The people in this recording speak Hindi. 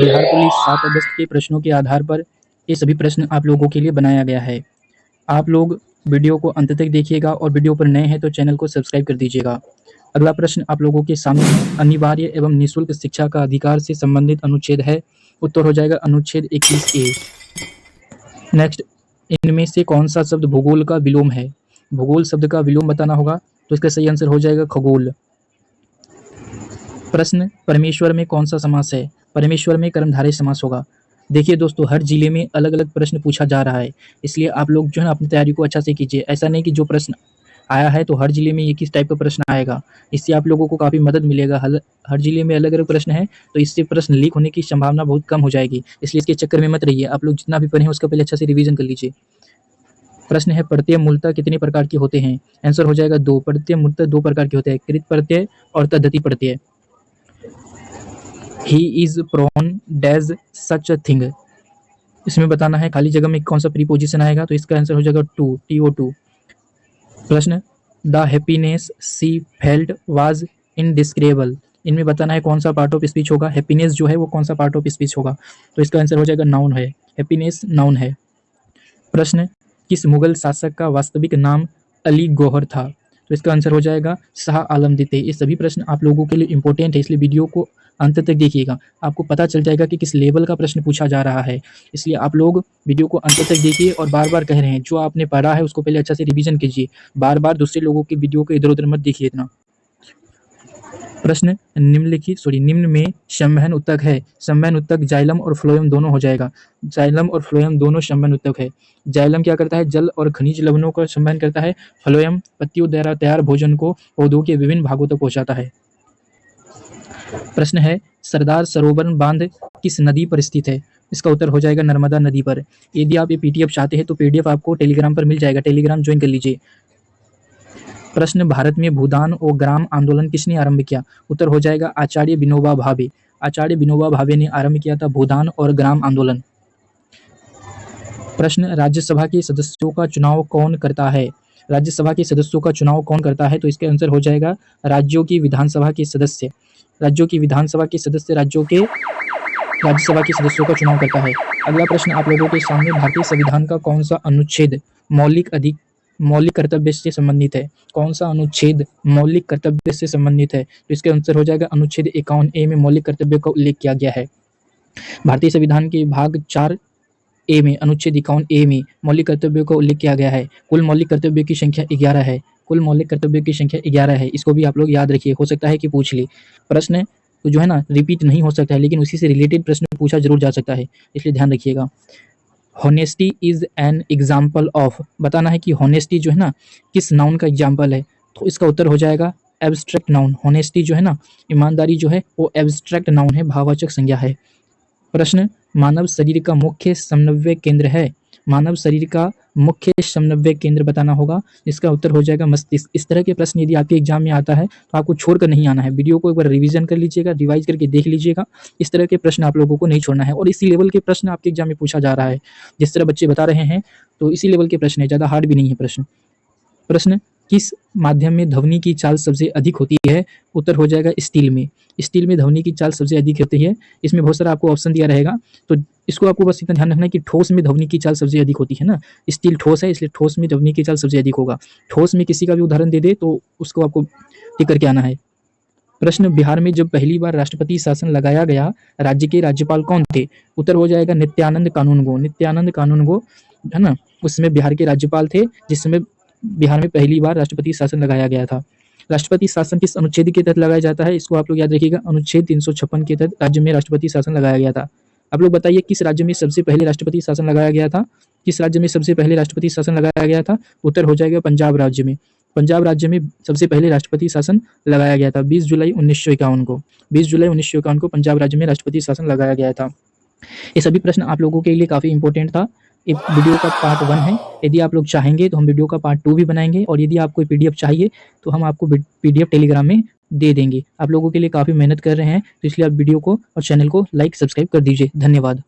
बिहार पुलिस 7 अगस्त के प्रश्नों के आधार पर ये सभी प्रश्न आप लोगों के लिए बनाया गया है। आप लोग वीडियो को अंत तक देखिएगा और वीडियो पर नए हैं तो चैनल को सब्सक्राइब कर दीजिएगा। अगला प्रश्न आप लोगों के सामने है, अनिवार्य एवं निःशुल्क शिक्षा का अधिकार से संबंधित अनुच्छेद है। उत्तर हो जाएगा अनुच्छेद 21A। नेक्स्ट, इनमें से कौन सा शब्द भूगोल का विलोम है? भूगोल शब्द का विलोम बताना होगा तो इसका सही आंसर हो जाएगा खगोल। प्रश्न, परमेश्वर में कौन सा समास है? परमेश्वर में कर्मधारय समास होगा। देखिए दोस्तों, हर जिले में अलग अलग प्रश्न पूछा जा रहा है, इसलिए आप लोग जो है ना अपनी तैयारी को अच्छा से कीजिए। ऐसा नहीं कि जो प्रश्न आया है तो हर जिले में एक ही टाइप का प्रश्न आएगा। इससे आप लोगों को काफ़ी मदद मिलेगा। हर जिले में अलग अलग प्रश्न है तो इससे प्रश्न लीक होने की संभावना बहुत कम हो जाएगी, इसलिए इसके चक्कर में मत रहिए। आप लोग जितना भी पढ़े उसका पहले अच्छा से रिविजन कर लीजिए। प्रश्न है, प्रत्यय मूलतः कितने प्रकार के होते हैं? आंसर हो जाएगा 2। प्रत्यय मूलतः 2 प्रकार के होते हैं, कृत प्रत्यय और तद्धित प्रत्यय। He is prone dash such a thing, इसमें बताना है खाली जगह में कौन सा प्रीपोजिशन आएगा तो इसका आंसर हो जाएगा टू, TO2। प्रश्न, the happiness she felt was indescribable, इनमें बताना है कौन सा पार्ट ऑफ स्पीच होगा। हैप्पीनेस जो है वो कौन सा पार्ट ऑफ स्पीच होगा तो इसका आंसर हो जाएगा नाउन है। हैप्पीनेस नाउन है। प्रश्न, किस मुगल शासक का वास्तविक नाम अली गौहर था? तो इसका आंसर हो जाएगा शाह आलम द्वितीय। ये सभी प्रश्न आप लोगों के लिए इंपॉर्टेंट है, इसलिए वीडियो को अंत तक देखिएगा। आपको पता चल जाएगा कि किस लेवल का प्रश्न पूछा जा रहा है, इसलिए आप लोग वीडियो को अंत तक देखिए। और बार बार कह रहे हैं, जो आपने पढ़ा है उसको पहले अच्छा से रिवीजन कीजिए। बार बार दूसरे लोगों की वीडियो को इधर उधर मत देखिए इतना। प्रश्न, निम्न में संवहन उत्तक है। संवहन उत्तक जाइलम और फ्लोएम दोनों हो जाएगा। जाइलम और फ्लोएम दोनों संवहन उत्तक है। जाइलम क्या करता है? जल और खनिज लवणों का संवहन करता है। फ्लोएम पत्तियों द्वारा तैयार भोजन को पौधों के विभिन्न भागों तक पहुंचाता है। प्रश्न है, सरदार सरोवर बांध किस नदी पर स्थित है? इसका उत्तर हो जाएगा नर्मदा नदी पर। यदि आप ये PDF चाहते हैं तो PDF आपको टेलीग्राम पर मिल जाएगा, टेलीग्राम ज्वाइन कर लीजिए। प्रश्न, भारत में भूदान और ग्राम आंदोलन किसने आरंभ किया? उत्तर हो जाएगा आचार्य विनोबा भावे। आचार्य विनोबा भावे ने आरंभ किया था भूदान और ग्राम आंदोलन। प्रश्न, राज्यसभा के सदस्यों का चुनाव कौन करता है? राज्यसभा के सदस्यों का चुनाव कौन करता है तो इसका आंसर हो जाएगा राज्यों की विधानसभा के सदस्य। राज्यों की विधानसभा के सदस्य राज्यों के राज्यसभा के सदस्यों का चुनाव करता है। अगला प्रश्न आप लोगों के सामने, भारतीय संविधान का कौन सा अनुच्छेद मौलिक कर्तव्य से संबंधित है? कौन सा अनुच्छेद मौलिक कर्तव्य से संबंधित है तो इसका आंसर हो जाएगा अनुच्छेद 51A में मौलिक कर्तव्य का उल्लेख किया गया है। भारतीय संविधान के भाग 4A में अनुच्छेद 51A में मौलिक कर्तव्यों का उल्लेख किया गया है। कुल मौलिक कर्तव्यों की संख्या 11 है। कुल मौलिक कर्तव्यों की संख्या 11 है। इसको भी आप लोग याद रखिए, हो सकता है कि पूछ ले। प्रश्न तो जो है ना रिपीट नहीं हो सकता है, लेकिन उसी से रिलेटेड प्रश्न पूछा जरूर जा सकता है, इसलिए ध्यान रखिएगा। Honesty is an example of, बताना है कि हॉनेस्टी जो है ना किस नाउन का एग्जाम्पल है तो इसका उत्तर हो जाएगा एब्स्ट्रैक्ट नाउन। हॉनेस्टी जो है ना, ईमानदारी जो है वो एब्स्ट्रैक्ट नाउन है, भाववाचक संज्ञा है। प्रश्न, मानव शरीर का मुख्य समन्वय केंद्र है। मानव शरीर का मुख्य समन्वय केंद्र बताना होगा, इसका उत्तर हो जाएगा मस्तिष्क। इस तरह के प्रश्न यदि आपके एग्जाम में आता है तो आपको छोड़कर नहीं आना है। वीडियो को एक बार रिवीजन कर लीजिएगा, रिवाइज करके देख लीजिएगा। इस तरह के प्रश्न आप लोगों को नहीं छोड़ना है, और इसी लेवल के प्रश्न आपके एग्जाम में पूछा जा रहा है। जिस तरह बच्चे बता रहे हैं तो इसी लेवल के प्रश्न है, ज़्यादा हार्ड भी नहीं है प्रश्न। प्रश्न, किस माध्यम में ध्वनि की चाल सबसे अधिक होती है? उत्तर हो जाएगा स्टील में। स्टील में ध्वनि की चाल सबसे अधिक होती है। इसमें बहुत सारा आपको ऑप्शन दिया रहेगा, तो इसको आपको बस इतना ध्यान रखना है कि ठोस में ध्वनि की चाल सबसे अधिक होती है ना। स्टील ठोस है, इसलिए ठोस में ध्वनि की चाल सबसे अधिक होगा। ठोस में किसी का भी उदाहरण दे दे तो उसको आपको टिक करके आना है। प्रश्न, बिहार में जब पहली बार राष्ट्रपति शासन लगाया गया, राज्य के राज्यपाल कौन थे? उत्तर हो जाएगा नित्यानंद कानूनगो। नित्यानंद कानूनगो है ना, उस समय बिहार के राज्यपाल थे जिस समय बिहार में पहली बार राष्ट्रपति शासन लगाया गया था। राष्ट्रपति शासन किस अनुच्छेद के तहत लगाया जाता है? इसको आप लोग याद रखिएगा, अनुच्छेद 356 के तहत राज्य में राष्ट्रपति शासन लगाया गया था। आप लोग बताइए किस राज्य में सबसे पहले राष्ट्रपति शासन लगाया गया था? किस राज्य में सबसे पहले राष्ट्रपति शासन लगाया गया था? उत्तर हो जाएगा पंजाब राज्य में। पंजाब राज्य में सबसे पहले राष्ट्रपति शासन लगाया गया था 20 जुलाई 1951 को। 20 जुलाई 1951 को पंजाब राज्य में राष्ट्रपति शासन लगाया गया था। ये सभी प्रश्न आप लोगों के लिए काफ़ी इंपॉर्टेंट था। ये वीडियो का पार्ट 1 है। यदि आप लोग चाहेंगे तो हम वीडियो का पार्ट 2 भी बनाएंगे, और यदि आपको PDF चाहिए तो हम आपको PDF टेलीग्राम में दे देंगे। आप लोगों के लिए काफ़ी मेहनत कर रहे हैं, तो इसलिए आप वीडियो को और चैनल को लाइक सब्सक्राइब कर दीजिए। धन्यवाद।